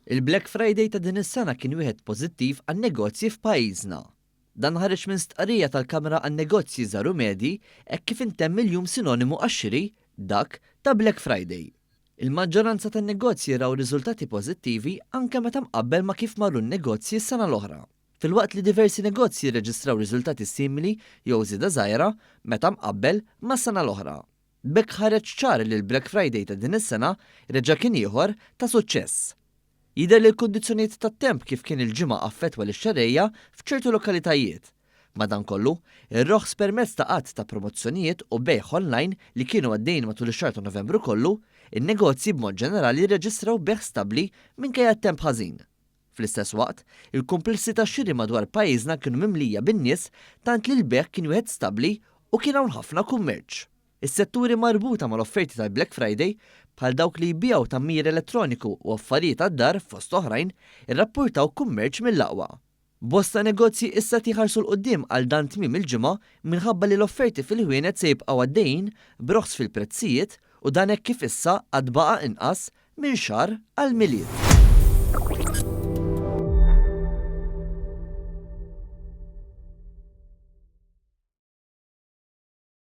Il-Black Friday ta' din is-sena kien wieħed pożittiv għan-negozji f'pajjiżna. Dan ħareġ minn stqarrija tal-Kamra għan-Negozji Żaru Medji hekk kif intemm il-jum sinonimu għax-xiri dak ta' Black Friday. Il-maġġoranza tan-negozji raw riżultati pożittivi anke meta mqabbel ma' kif marru n-negozji s-sena l-oħra. Filwaqt li diversi negozji reġistraw riżultati simili jew żieda żgħira meta mqabbel mas-sena l-oħra. B'hekk ħareġ ċar li l-Black Friday ta' din is-sena reġa' kien ieħor ta' suċċess. Jidher li l-kundizzjonijiet tat-temp kif kien il-ġimgħa affettwa lix-xarejja f'ċertu lokalitajiet. Madankollu, ir-roħs permezz ta' qatt ta' promozzjonijiet u bejgħ online li kienu għaddejjin matul ix-xahar ta' Novembru kollu, in-negozji b'mod ġenerali rreġistraw bejgħ stabbli minkejja t-temp ħażin. Fl-istess waqt, il-kumplessità xiri madwar pajjiżna kienu mimlija bin-nies tant li l-bejgħ kien wieħed stabbli u kien hawn ħafna kummerċ. Is-setturi marbuta mal-offerti tal-Black Friday bħal dawk li jbijaw tammir elettroniku u affarijiet għad-dar fost oħrajn irrappurtaw kummerċ mill-aqwa. Bosta negozji issa tieħarsu l-qudiem għal dan tmiem il-ġimgħa minħabba li l-offerti fil-ħwienet se jibqgħu għaddejjin b'roħs fil-prezzijiet u dan hekk kif issa għad baqa' inqas minn xahar għal milied.